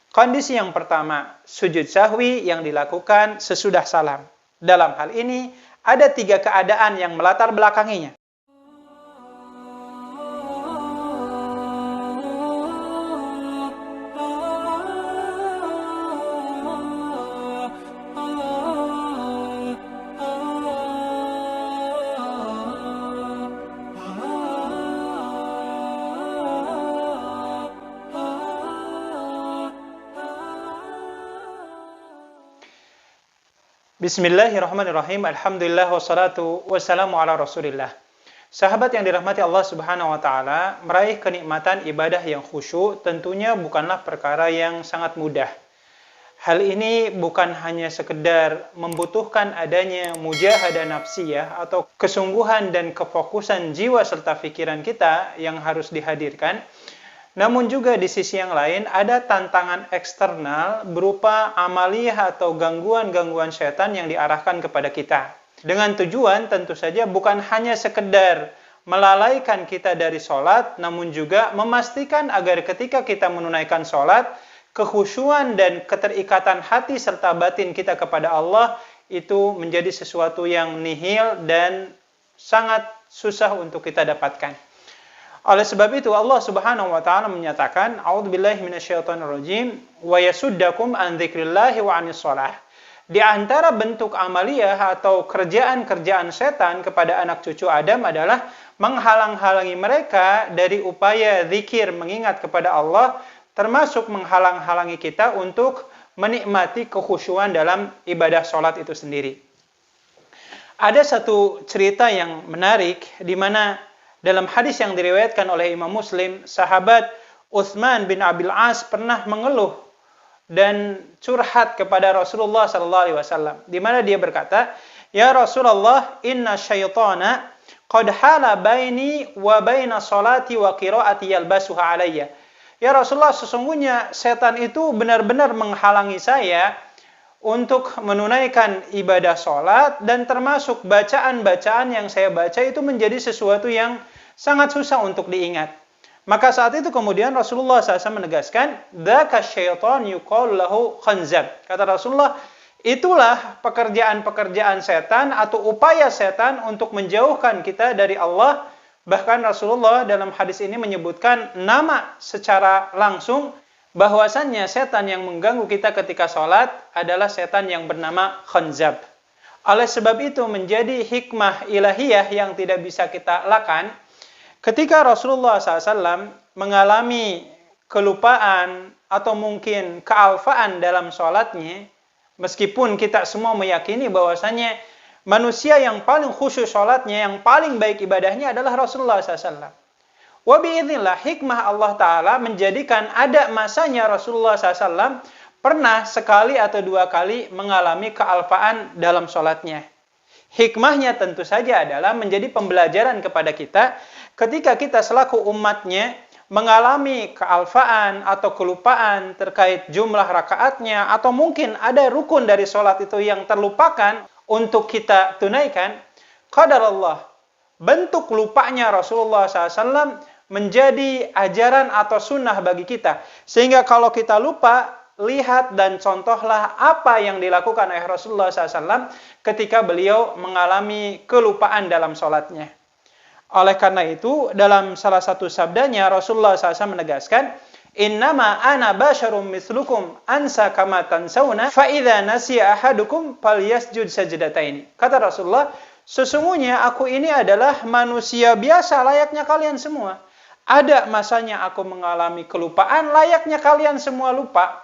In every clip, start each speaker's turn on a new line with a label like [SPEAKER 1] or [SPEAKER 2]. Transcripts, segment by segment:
[SPEAKER 1] Kondisi yang pertama, sujud sahwi yang dilakukan sesudah salam. Dalam hal ini, ada 3 keadaan yang melatar belakanginya. Bismillahirrahmanirrahim. Alhamdulillah wassalatu wassalamu ala Rasulillah. Sahabat yang dirahmati Allah Subhanahu wa taala, meraih kenikmatan ibadah yang khusyuk tentunya bukanlah perkara yang sangat mudah. Hal ini bukan hanya sekedar membutuhkan adanya mujahadah nafsiyah atau kesungguhan dan kefokusan jiwa serta pikiran kita yang harus dihadirkan. Namun juga di sisi yang lain ada tantangan eksternal berupa amaliyah atau gangguan-gangguan setan yang diarahkan kepada kita. Dengan tujuan tentu saja bukan hanya sekedar melalaikan kita dari sholat, namun juga memastikan agar ketika kita menunaikan sholat, kekhusyuan dan keterikatan hati serta batin kita kepada Allah itu menjadi sesuatu yang nihil dan sangat susah untuk kita dapatkan. Oleh sebab itu Allah Subhanahu wa taala menyatakan, a'udzubillahi minasyaitonirrajim, wa yasuddakum an dzikrillahi wa 'anis shalah. Di antara bentuk amaliyah atau kerjaan-kerjaan setan kepada anak cucu Adam adalah menghalang-halangi mereka dari upaya zikir mengingat kepada Allah, termasuk menghalang-halangi kita untuk menikmati kekhusyuan dalam ibadah salat itu sendiri. Ada satu cerita yang menarik di mana dalam hadis yang diriwayatkan oleh Imam Muslim, sahabat Utsman bin Abil As pernah mengeluh dan curhat kepada Rasulullah SAW, di mana dia berkata, "Ya Rasulullah, inna syaitana qad hala baini wa baina salati wa qiraati yalbasuha alayya." Ya Rasulullah, sesungguhnya setan itu benar-benar menghalangi saya untuk menunaikan ibadah sholat, dan termasuk bacaan-bacaan yang saya baca itu menjadi sesuatu yang sangat susah untuk diingat. Maka saat itu kemudian Rasulullah SAW menegaskan, "Dzaka syaitan yuqalu lahu khanzab." Kata Rasulullah, itulah pekerjaan-pekerjaan setan atau upaya setan untuk menjauhkan kita dari Allah. Bahkan Rasulullah dalam hadis ini menyebutkan nama secara langsung, bahwasannya setan yang mengganggu kita ketika sholat adalah setan yang bernama khanzab. Oleh sebab itu menjadi hikmah ilahiyah yang tidak bisa kita elakkan, ketika Rasulullah SAW mengalami kelupaan atau mungkin kealfaan dalam sholatnya, meskipun kita semua meyakini bahwasannya manusia yang paling khusyuk sholatnya, yang paling baik ibadahnya adalah Rasulullah SAW. Wa biidznillah, hikmah Allah Ta'ala menjadikan ada masanya Rasulullah SAW pernah sekali atau 2 kali mengalami kealfaan dalam sholatnya. Hikmahnya tentu saja adalah menjadi pembelajaran kepada kita ketika kita selaku umatnya mengalami kealfaan atau kelupaan terkait jumlah rakaatnya, atau mungkin ada rukun dari sholat itu yang terlupakan untuk kita tunaikan. Qadarallah, bentuk lupanya Rasulullah SAW menjadi ajaran atau sunnah bagi kita. Sehingga kalau kita lupa, lihat dan contohlah apa yang dilakukan oleh Rasulullah SAW ketika beliau mengalami kelupaan dalam sholatnya. Oleh karena itu, dalam salah satu sabdanya, Rasulullah SAW menegaskan, "Innama ana basyarum mislukum ansa kama tansawna fa idza nasiya ahadukum falyasjud sajdataini." Kata Rasulullah, sesungguhnya aku ini adalah manusia biasa layaknya kalian semua. Ada masanya aku mengalami kelupaan layaknya kalian semua lupa.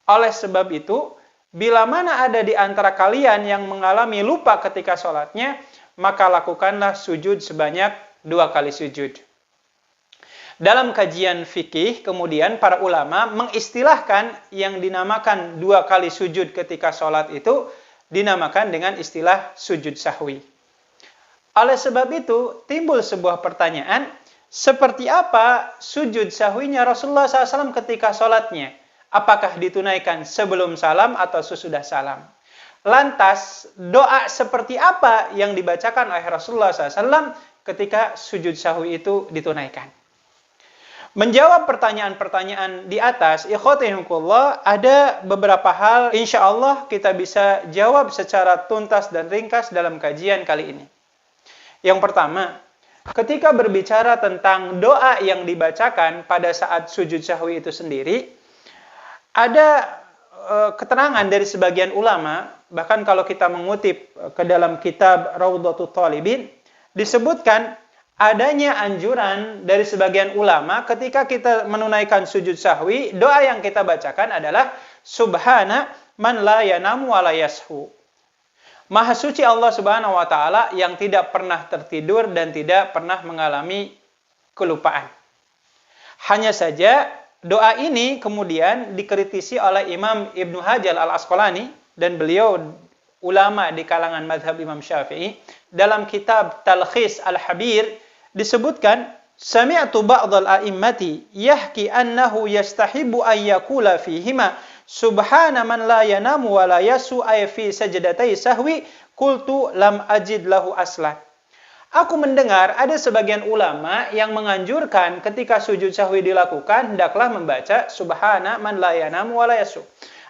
[SPEAKER 1] Oleh sebab itu, bila mana ada di antara kalian yang mengalami lupa ketika sholatnya, maka lakukanlah sujud sebanyak 2 kali sujud. Dalam kajian fikih, kemudian para ulama mengistilahkan yang dinamakan 2 kali sujud ketika sholat itu dinamakan dengan istilah sujud sahwi. Oleh sebab itu, timbul sebuah pertanyaan, seperti apa sujud sahwinya Rasulullah SAW ketika sholatnya? Apakah ditunaikan sebelum salam atau sesudah salam? Lantas, doa seperti apa yang dibacakan oleh Rasulullah SAW ketika sujud sahwi itu ditunaikan? Menjawab pertanyaan-pertanyaan di atas, ikhwatihinkullah, ada beberapa hal insya Allah kita bisa jawab secara tuntas dan ringkas dalam kajian kali ini. Yang pertama, ketika berbicara tentang doa yang dibacakan pada saat sujud sahwi itu sendiri, ada keterangan dari sebagian ulama, bahkan kalau kita mengutip ke dalam kitab Raudhatul Thalibin, disebutkan adanya anjuran dari sebagian ulama ketika kita menunaikan sujud sahwi, doa yang kita bacakan adalah Subhana man la yanamu wa la yashu. Maha suci Allah Subhanahu wa taala yang tidak pernah tertidur dan tidak pernah mengalami kelupaan. Hanya saja doa ini kemudian dikritisi oleh Imam Ibnu Hajar Al-Asqalani, dan beliau ulama di kalangan mazhab Imam Syafi'i. Dalam kitab Talkhis Al-Habir disebutkan, sami'tu ba'dal a'immati yahki annahu yastahibu an yaqula fihima subhana man la yanamu wa la yasu ay fi sajdatai sahwi qultu lam ajid lahu aslan. Aku mendengar ada sebagian ulama yang menganjurkan ketika sujud sahwi dilakukan hendaklah membaca subhana man la yanamu wa la yasu.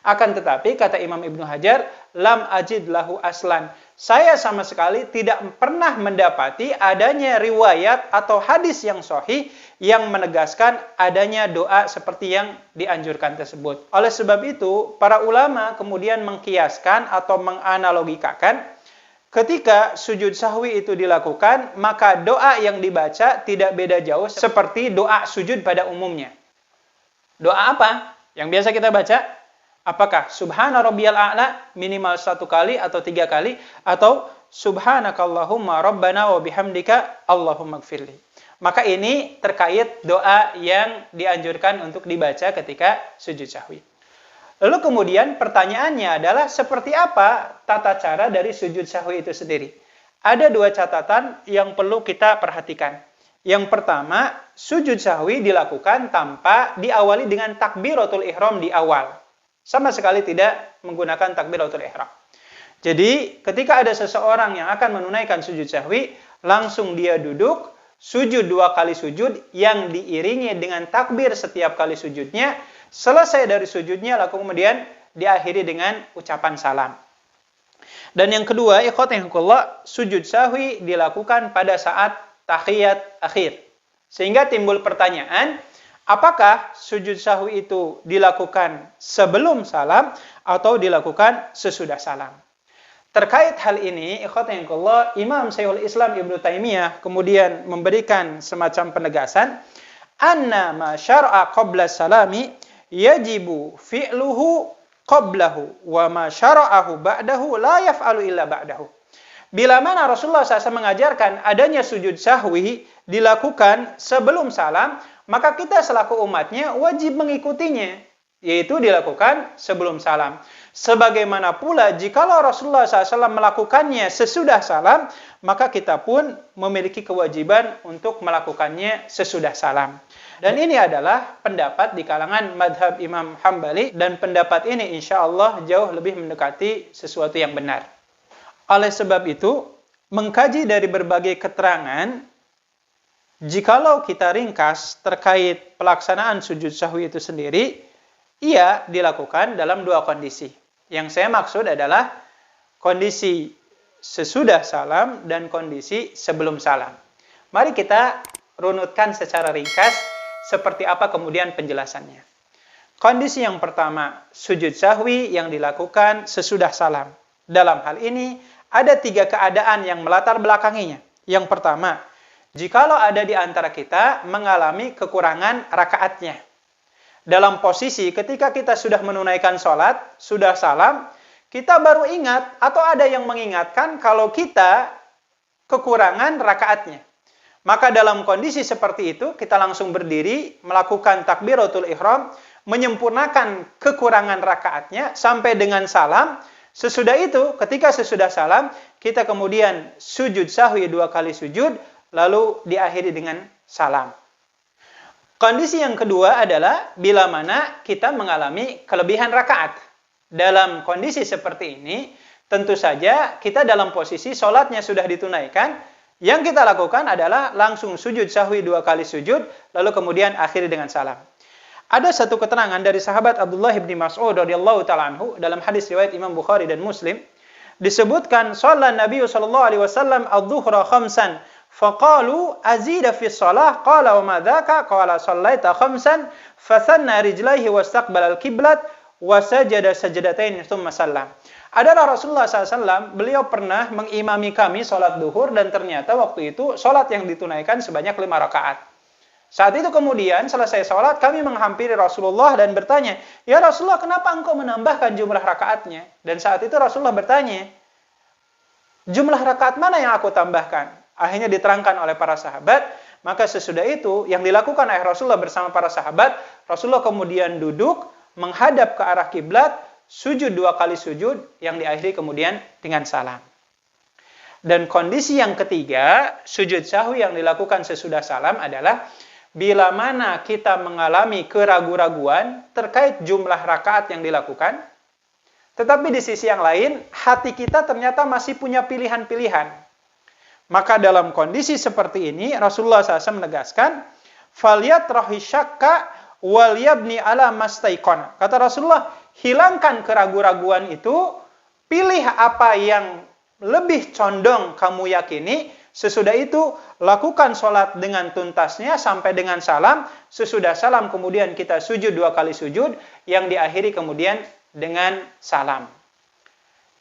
[SPEAKER 1] Akan tetapi kata Imam Ibnu Hajar, lam ajid lahu aslan. Saya sama sekali tidak pernah mendapati adanya riwayat atau hadis yang sahih yang menegaskan adanya doa seperti yang dianjurkan tersebut. Oleh sebab itu, para ulama kemudian mengkiaskan atau menganalogikakan ketika sujud sahwi itu dilakukan, maka doa yang dibaca tidak beda jauh seperti doa sujud pada umumnya. Doa apa yang biasa kita baca? Apakah subhana rabbiyal a'la minimal 1 kali atau 3 kali, atau subhanakallahumma rabbana wa bihamdika allahumma gfirli. Maka ini terkait doa yang dianjurkan untuk dibaca ketika sujud sahwi. Lalu kemudian pertanyaannya adalah seperti apa tata cara dari sujud sahwi itu sendiri? Ada 2 catatan yang perlu kita perhatikan. Yang pertama, sujud sahwi dilakukan tanpa diawali dengan takbiratul ihram di awal. Sama sekali tidak menggunakan takbiratul ihram. Jadi, ketika ada seseorang yang akan menunaikan sujud sahwi, langsung dia duduk, sujud 2 kali sujud yang diiringi dengan takbir setiap kali sujudnya. Selesai dari sujudnya, lalu kemudian diakhiri dengan ucapan salam. Dan yang kedua, ikhwatihinkullah, sujud sahwi dilakukan pada saat tahiyat akhir. Sehingga timbul pertanyaan, apakah sujud sahwi itu dilakukan sebelum salam atau dilakukan sesudah salam? Terkait hal ini, ikhwatihinkullah, Imam Syekhul Islam Ibnu Taimiyah kemudian memberikan semacam penegasan, anna ma syar'a qabla salami yajibu fi'luhu qablahu wa ma syara'ahu ba'dahu la yaf'alu illa ba'dahu. Bila mana Rasulullah SAW mengajarkan adanya sujud sahwi dilakukan sebelum salam, maka kita selaku umatnya wajib mengikutinya, yaitu dilakukan sebelum salam. Sebagaimana pula jikalau Rasulullah SAW melakukannya sesudah salam, maka kita pun memiliki kewajiban untuk melakukannya sesudah salam. Dan ini adalah pendapat di kalangan madhab Imam Hambali, dan pendapat ini insya Allah jauh lebih mendekati sesuatu yang benar. Oleh sebab itu, mengkaji dari berbagai keterangan, jikalau kita ringkas terkait pelaksanaan sujud sahwi itu sendiri, ia dilakukan dalam 2 kondisi. Yang saya maksud adalah kondisi sesudah salam dan kondisi sebelum salam. Mari kita runutkan secara ringkas seperti apa kemudian penjelasannya. Kondisi yang pertama, sujud sahwi yang dilakukan sesudah salam. Dalam hal ini, ada 3 keadaan yang melatar belakanginya. Yang pertama, jikalau ada di antara kita mengalami kekurangan rakaatnya. Dalam posisi ketika kita sudah menunaikan sholat, sudah salam, kita baru ingat atau ada yang mengingatkan kalau kita kekurangan rakaatnya. Maka dalam kondisi seperti itu, kita langsung berdiri, melakukan takbiratul ihram, menyempurnakan kekurangan rakaatnya sampai dengan salam. Sesudah itu, ketika sesudah salam, kita kemudian sujud sahwi 2 kali sujud, lalu diakhiri dengan salam. Kondisi yang kedua adalah bila mana kita mengalami kelebihan rakaat. Dalam kondisi seperti ini, tentu saja kita dalam posisi sholatnya sudah ditunaikan, Yang kita lakukan adalah langsung sujud sahwi 2 kali sujud, lalu kemudian akhiri dengan salam. Ada satu keterangan dari sahabat Abdullah bin Mas'ud radhiyallahu ta'ala anhu dalam hadis riwayat Imam Bukhari dan Muslim, disebutkan shalla Nabi sallallahu alaihi wasallam adz-dzuhra khamsan faqalu azida fi shalah qala wa ma dzaka qala shallaita khamsan fathanna rijlaihi wastaqbala al-qiblat wa sajada sajdatain tsumma sallam. Adalah Rasulullah SAW, beliau pernah mengimami kami sholat duhur dan ternyata waktu itu sholat yang ditunaikan sebanyak 5 rakaat. Saat itu kemudian selesai sholat kami menghampiri Rasulullah dan bertanya, ya Rasulullah kenapa engkau menambahkan jumlah rakaatnya? Dan saat itu Rasulullah bertanya, jumlah rakaat mana yang aku tambahkan? Akhirnya diterangkan oleh para sahabat, maka sesudah itu yang dilakukan oleh Rasulullah bersama para sahabat, Rasulullah kemudian duduk menghadap ke arah kiblat, sujud 2 kali sujud yang diakhiri kemudian dengan salam. Dan kondisi yang ketiga, sujud sahwi yang dilakukan sesudah salam adalah bila mana kita mengalami keraguan-raguan terkait jumlah rakaat yang dilakukan, tetapi di sisi yang lain, hati kita ternyata masih punya pilihan-pilihan. Maka dalam kondisi seperti ini, Rasulullah SAW menegaskan, "Falyatrahi syakka wal yabni ala mastaikona." Kata Rasulullah, hilangkan keraguan-raguan itu, pilih apa yang lebih condong kamu yakini, sesudah itu lakukan sholat dengan tuntasnya sampai dengan salam, sesudah salam kemudian kita sujud 2 kali sujud, yang diakhiri kemudian dengan salam.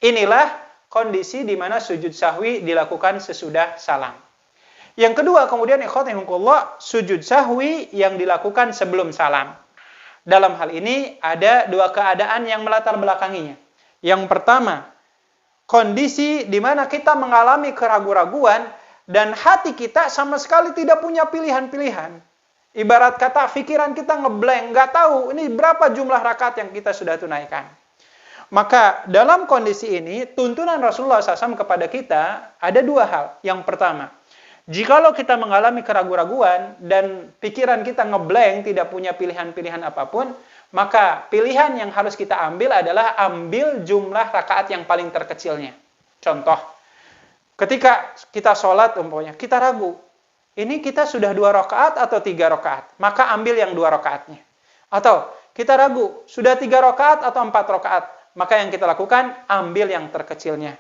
[SPEAKER 1] Inilah kondisi di mana sujud sahwi dilakukan sesudah salam. Yang kedua kemudian ikhwatikumullah, sujud sahwi yang dilakukan sebelum salam. Dalam hal ini ada 2 keadaan yang melatar belakanginya. Yang pertama, kondisi di mana kita mengalami keraguan-raguan dan hati kita sama sekali tidak punya pilihan-pilihan. Ibarat kata pikiran kita ngeblank, nggak tahu ini berapa jumlah rakaat yang kita sudah tunaikan. Maka dalam kondisi ini tuntunan Rasulullah SAW kepada kita ada 2 hal. Yang pertama, jikalau kita mengalami keraguan-raguan dan pikiran kita ngeblank, tidak punya pilihan-pilihan apapun, maka pilihan yang harus kita ambil adalah ambil jumlah rakaat yang paling terkecilnya. Contoh, ketika kita sholat umpamanya, kita ragu, ini kita sudah 2 rakaat atau 3 rakaat, maka ambil yang 2 rakaatnya. Atau kita ragu, sudah 3 rakaat atau 4 rakaat, maka yang kita lakukan, ambil yang terkecilnya.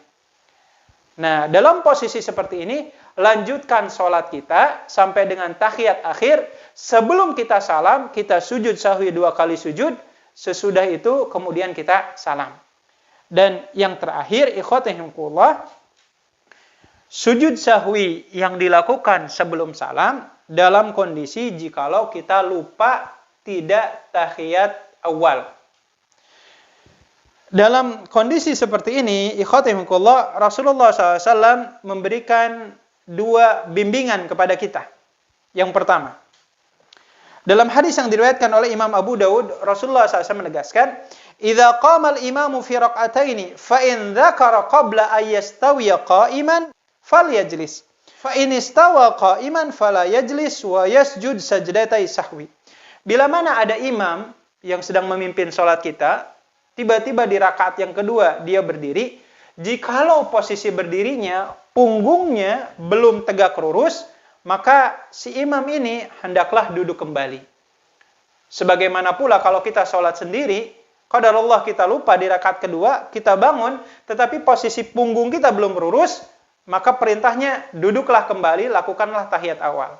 [SPEAKER 1] Nah, dalam posisi seperti ini, lanjutkan sholat kita sampai dengan tahiyat akhir. Sebelum kita salam, kita sujud sahwi 2 kali sujud. Sesudah itu, kemudian kita salam. Dan yang terakhir, ikhwatikumullah, sujud sahwi yang dilakukan sebelum salam, dalam kondisi jikalau kita lupa tidak tahiyat awal. Dalam kondisi seperti ini, ikhwatikumullah, Rasulullah SAW memberikan 2 bimbingan kepada kita. Yang pertama, dalam hadis yang diriwayatkan oleh Imam Abu Daud, Rasulullah SAW menegaskan, "Idza qama al-imamu fi raq'ataini, fa in dzakara qabla an yastawiya qa'iman, falyajlis. Fa in istawa qa'iman fala yajlis wa yasjud sajdatai sahwi." Bila mana ada imam yang sedang memimpin salat kita, tiba-tiba di rakaat yang kedua dia berdiri, jikalau posisi berdirinya punggungnya belum tegak lurus, maka si imam ini hendaklah duduk kembali. Sebagaimana pula kalau kita sholat sendiri, qadarullah kita lupa di rakaat kedua, kita bangun, tetapi posisi punggung kita belum lurus, maka perintahnya duduklah kembali, lakukanlah tahiyat awal.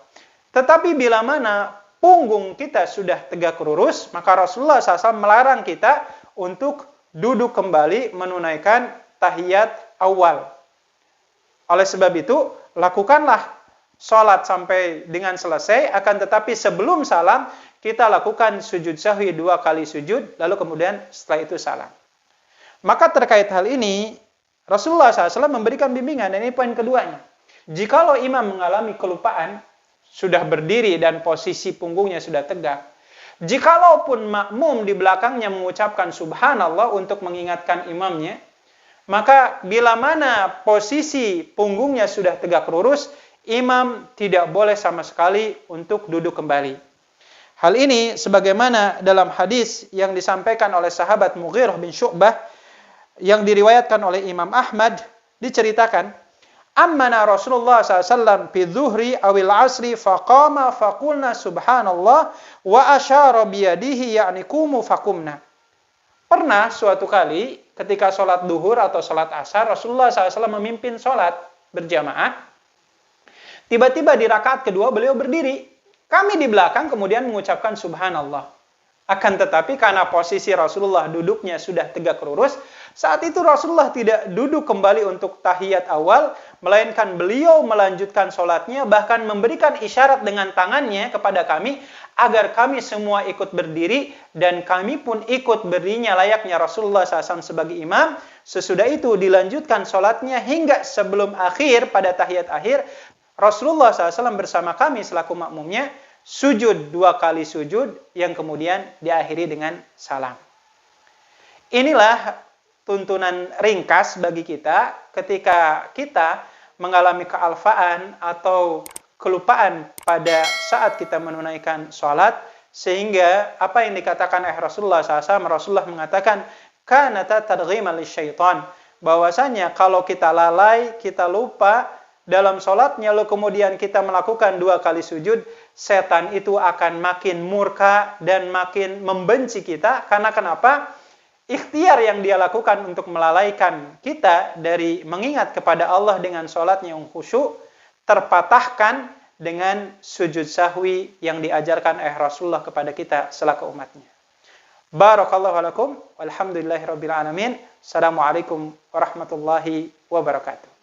[SPEAKER 1] Tetapi bila mana punggung kita sudah tegak lurus, maka Rasulullah SAW melarang kita untuk duduk kembali menunaikan tahiyat awal. Oleh sebab itu, lakukanlah sholat sampai dengan selesai, akan tetapi sebelum salam, kita lakukan sujud sahwi 2 kali sujud, lalu kemudian setelah itu salam. Maka terkait hal ini, Rasulullah SAW memberikan bimbingan, dan ini poin keduanya. Jikalau imam mengalami kelupaan, sudah berdiri dan posisi punggungnya sudah tegak, jikalaupun makmum di belakangnya mengucapkan subhanallah untuk mengingatkan imamnya, maka bila mana posisi punggungnya sudah tegak lurus, imam tidak boleh sama sekali untuk duduk kembali. Hal ini sebagaimana dalam hadis yang disampaikan oleh sahabat Mughirah bin Syu'bah yang diriwayatkan oleh Imam Ahmad, diceritakan ammana Rasulullah SAW fi dhuhri awil asri faqama faqulna subhanallah wa asyara biyadihi ya'ni kumu faqumna. Pernah suatu kali ketika sholat duhur atau sholat asar, Rasulullah SAW memimpin sholat berjamaah. Tiba-tiba di rakaat kedua beliau berdiri. Kami di belakang kemudian mengucapkan subhanallah. Akan tetapi karena posisi Rasulullah duduknya sudah tegak lurus, saat itu Rasulullah tidak duduk kembali untuk tahiyat awal, melainkan beliau melanjutkan sholatnya, bahkan memberikan isyarat dengan tangannya kepada kami, agar kami semua ikut berdiri, dan kami pun ikut berdirinya layaknya Rasulullah SAW sebagai imam. Sesudah itu dilanjutkan sholatnya hingga sebelum akhir, pada tahiyat akhir, Rasulullah SAW bersama kami selaku makmumnya, sujud 2 kali sujud, yang kemudian diakhiri dengan salam. Inilah tuntunan ringkas bagi kita ketika kita mengalami kealfaan atau kelupaan pada saat kita menunaikan sholat, sehingga apa yang dikatakan oleh Rasulullah SAW, Rasulullah mengatakan, kanata tadghiman lisyaitan, bahwasanya kalau kita lalai, kita lupa dalam sholatnya, lalu kemudian kita melakukan 2 kali sujud, setan itu akan makin murka dan makin membenci kita. Karena kenapa? Ikhtiar yang dia lakukan untuk melalaikan kita dari mengingat kepada Allah dengan sholatnya yang khusyuk, terpatahkan dengan sujud sahwi yang diajarkan oleh Rasulullah kepada kita selaku umatnya. Barakallahu lakum, walhamdulillahirabbil alamin. Assalamualaikum warahmatullahi wabarakatuh.